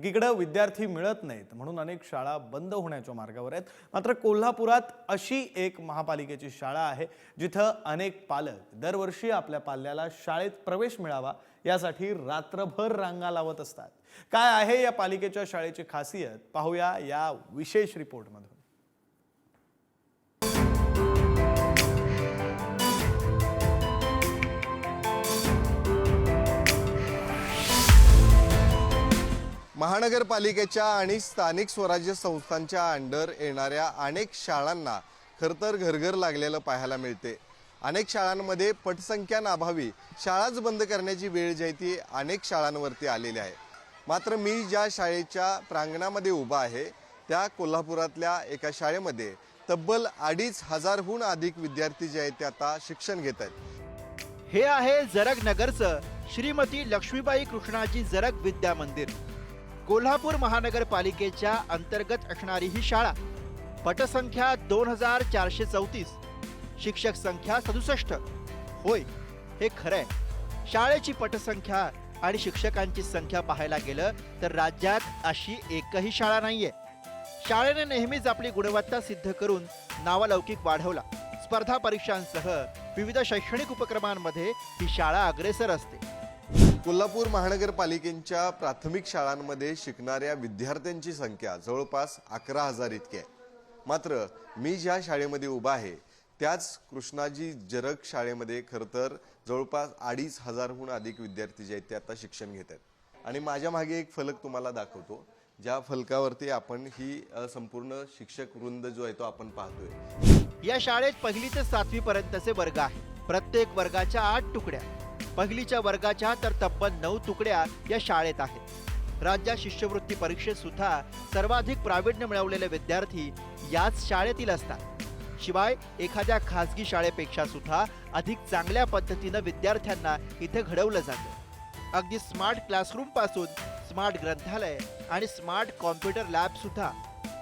एकीकडे विद्यार्थी मिळत नाहीत म्हणून अनेक शाळा बंद होण्याच्या मार्गावर आहेत। मात्र कोल्हापुरात अशी एक महापालिकेची शाळा आहे जिथे अनेक पालक दरवर्षी आपल्या पाल्याला शाळेत प्रवेश मिळावा यासाठी रात्रभर रांगा लावत असतात। काय आहे या पालिकेच्या शाळेची खासियत पाहूया या विशेष रिपोर्टमध्ये। महानगरपालिकेच्या आणि स्थानिक स्वराज्य संस्थांच्या अंडर येणाऱ्या अनेक शाळांना खरतर घरघर लागलेलं पाहायला मिळते। अनेक शाळांमध्ये पटसंख्याअभावी शाळाच बंद करण्याची वेळ जी ती अनेक शाळांवरती आलेली आहे। मात्र मी ज्या शाळेच्या प्रांगणामध्ये उभा आहे त्या कोल्हापुरातल्या एका शाळेमध्ये तब्बल 2500हून अधिक विद्यार्थी जे आहेत ते आता शिक्षण घेत आहेत। हे आहे जरग नगरचं श्रीमती लक्ष्मीबाई कृष्णाजी जरग विद्या मंदिर। कोल्हापूर महानगरपालिकेच्या अंतर्गत असणारी ही शाळा पटसंख्या 2434, शिक्षक संख्या 67। होय, हे खरंय। शाळेची पटसंख्या आणि शिक्षकांची संख्या पाहायला गेलं तर राज्यात अशी एकही शाळा नाहीये। शाळेने नेहमीच आपली गुणवत्ता सिद्ध करून नावलौकिक वाढवला। स्पर्धा परीक्षांसह विविध शैक्षणिक उपक्रमांमध्ये ही शाळा अग्रेसर असते। कोल्हापूर महानगरपालिकेच्या प्राथमिक शाळांमध्ये शिकणाऱ्या विद्यार्थ्यांची संख्या जवळपास 11,000 इतकी आहे। मात्र मी ज्या शाळेमध्ये उभा आहे त्याच कृष्णाजी जरग शाळेमध्ये खरतर जवळपास 2500हून अधिक विद्यार्थी जे आहेत ते आता शिक्षण घेत आहेत। आणि माझ्या मागे एक फलक तुम्हाला दाखवतो, ज्या फलकावरती आपण ही संपूर्ण शिक्षक वृंद जो आहे तो आपण पाहतोय। या शाळेत 1ली ते 7वी पर्यंतचे वर्ग आहेत। प्रत्येक वर्गाच्या 8 तुकड्या, 1लीच्या वर्गाच्या तर तब्बल 9 तुकड्या या शाळेत आहेत। राज्यात शिष्यवृत्ती परीक्षेत सुद्धा सर्वाधिक प्रावीण्य मिळवलेले विद्यार्थी याच शाळेतील असतात। शिवाय एखाद्या खासगी शाळेपेक्षा सुद्धा अधिक चांगल्या पद्धतीने विद्यार्थ्यांना इथे घडवलं जातं। अगदी स्मार्ट क्लासरूम पासून स्मार्ट ग्रंथालय आणि स्मार्ट कॉम्प्युटर लॅब सुद्धा।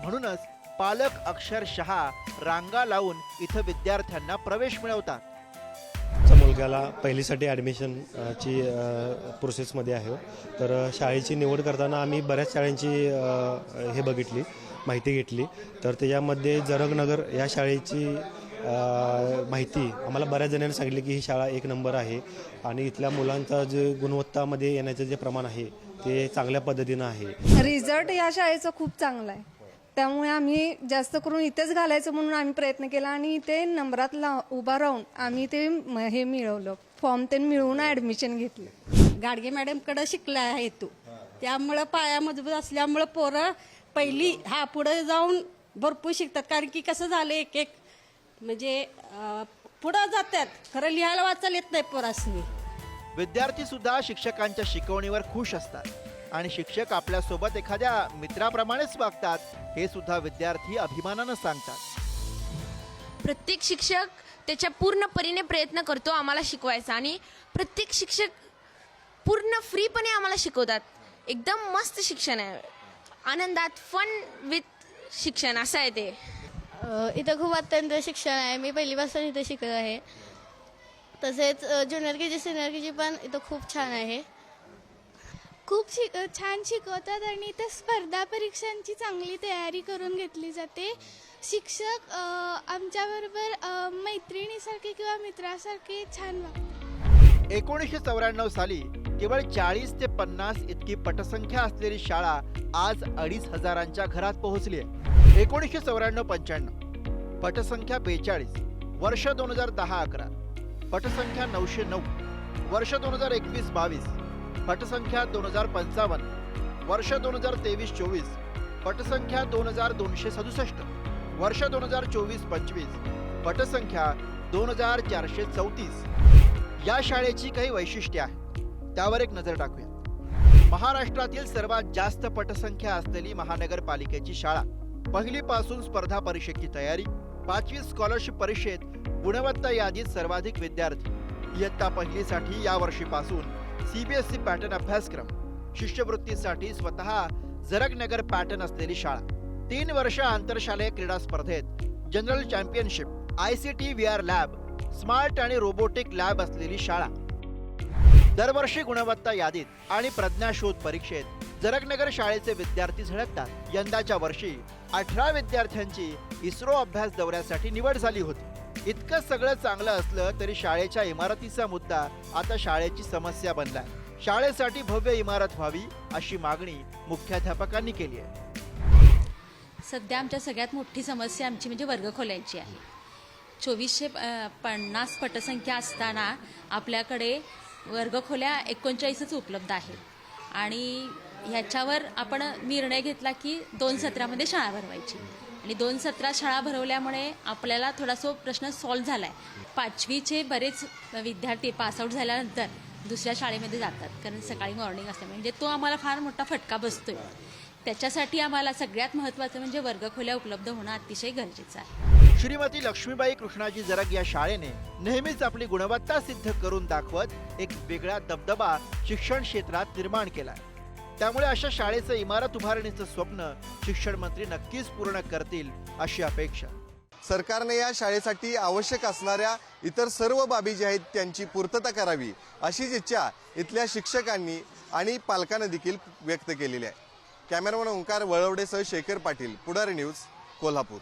म्हणूनच पालक अक्षरशः रांगा लावून इथे विद्यार्थ्यांना प्रवेश मिळवतात। मुलगाला पहिलीसाठी ॲडमिशन ची प्रोसेसमध्ये आहे। तर शाळेची निवड करताना आम्ही बऱ्याच शाळांची हे बघितली, माहिती घेतली। तर त्याच्यामध्ये जरगनगर या शाळेची माहिती आम्हाला बऱ्याच जणांनी सांगितली की ही शाळा 1 नंबर आहे आणि इथल्या मुलांचा जे गुणवत्तामध्ये येण्याचं जे प्रमाण आहे ते चांगल्या पद्धतीनं आहे। रिझल्ट या शाळेचा खूप चांगला आहे, त्यामुळे आम्ही जास्त करून इथेच घालायचं म्हणून आम्ही प्रयत्न केला आणि इथे नंबरात उभा राहून आम्ही ते हे मिळवलं, फॉर्म ते मिळवून ॲडमिशन घेतलं। गाडगे मॅडमकडे शिकला आहे तू, त्यामुळं पाया मजबूत असल्यामुळं पोरं पहिली पुढे जाऊन भरपूर शिकतात। कारण की कसं झालं एक एक म्हणजे पुढं जातात, खरं लिहायला वाचायला येत नाही पोरासनी। विद्यार्थी सुद्धा शिक्षकांच्या शिकवणीवर खुश असतात आणि शिक्षक आपल्यासोबत एखाद्या मित्राप्रमाणेच वागतात हे सुद्धा विद्यार्थी अभिमानानं सांगतात। प्रत्येक शिक्षक त्याच्या पूर्ण परीने प्रयत्न करतो आम्हाला शिकवायचा आणि प्रत्येक शिक्षक पूर्ण फ्रीपणे आम्हाला शिकवतात। एकदम मस्त शिक्षण आहे, आनंदात फन विथ शिक्षण असं आहे ते। इथं खूप अत्यंत शिक्षण आहे। मी पहिलीपासून इथं शिकत आहे। तसेच junior K G senior K जी पण इथं खूप छान आहे। खूप छान शिकवतात आणि इथे स्पर्धा परीक्षांची चांगली तयारी करून घेतली जाते। शिक्षक आमच्याबरोबर मैत्रिणीसारखे किंवा मित्रासारखे छान वागतात। 1994 साली केवळ 40 ते 50 इतकी पटसंख्या असलेली शाळा आज 2500च्या घरात पोहोचली आहे। 1994-95 पटसंख्या 42, वर्ष 2010-11 पटसंख्या 909, वर्ष 2021-22 पटसंख्या 2055, वर्ष 2023-24 पटसंख्या 2267, वर्ष 2024-25 पटसंख्या 2434। या शाळेची काही वैशिष्ट्ये आहेत, त्यावर एक नजर टाकूया। महाराष्ट्रातील सर्वात जास्त पटसंख्या असलेली महानगरपालिकेची शाळा, 1ली पासून स्पर्धा परीक्षेची तयारी, 5वी स्कॉलरशिप परीक्षेत गुणवत्ता यादीत सर्वाधिक विद्यार्थी। इयत्ता 1लीसाठी या वर्षीपासून CBSE पॅटर्न अभ्यासक्रम, शिष्यवृत्तीसाठी स्वतः जरगनगर पॅटर्न असलेली शाळा। 3 वर्ष आंतरशालेय क्रीडा स्पर्धेत general championship, ICT VR lab, smart आणि रोबोटिक लॅब असलेली शाळा। दरवर्षी गुणवत्ता यादीत आणि प्रज्ञाशोध परीक्षेत जरगनगर शाळेचे विद्यार्थी झळकतात। यंदाच्या वर्षी 18 विद्यार्थ्यांची इस्रो अभ्यास दौऱ्यासाठी निवड झाली होती। इतकं सगळं चांगलं असलं तरी शाळेच्या इमारतीचा मुद्दा आता शाळेची समस्या बनलाय। शाळेसाठी भव्य इमारत व्हावी अशी मागणी मुख्याध्यापकांनी केली आहे। सध्या आमच्या सगळ्यात मोठी समस्या आमची म्हणजे वर्गखोल्यांची आहे। 2450 पटसंख्या असताना आपल्याकडे वर्गखोल्या 39च उपलब्ध आहेत आणि ह्याच्यावर आपण निर्णय घेतला की 2 सत्रामध्ये शाळा भरवायची आणि 2 सत्रात शाळा भरवल्यामुळे आपल्याला थोडासा प्रश्न सॉल्व्ह झाला आहे। 5वीचे बरेच विद्यार्थी पासआउट झाल्यानंतर दुसऱ्या शाळेमध्ये जातात कारण सकाळी मॉर्निंग असल्यामुळे म्हणजे तो आम्हाला फार मोठा फटका बसतोय। त्याच्यासाठी आम्हाला सगळ्यात महत्त्वाचं म्हणजे वर्गखोल्या उपलब्ध होणं अतिशय गरजेचं आहे। श्रीमती लक्ष्मीबाई कृष्णाजी जरग या शाळेने नेहमीच आपली गुणवत्ता सिद्ध करून दाखवत एक वेगळा दबदबा शिक्षण क्षेत्रात निर्माण केलाय। त्यामुळे अशा शाळेचं इमारत उभारणीचं स्वप्न शिक्षण मंत्री नक्कीच पूर्ण करतील अशी अपेक्षा। सरकारने या शाळेसाठी आवश्यक असणाऱ्या इतर सर्व बाबी ज्या आहेत त्यांची पूर्तता करावी अशीच इच्छा इथल्या शिक्षकांनी आणि पालकांनी देखील व्यक्त केलेली आहे। कॅमेरामन ओंकार वळवडेसह शेखर पाटील, पुढारी न्यूज, कोल्हापूर।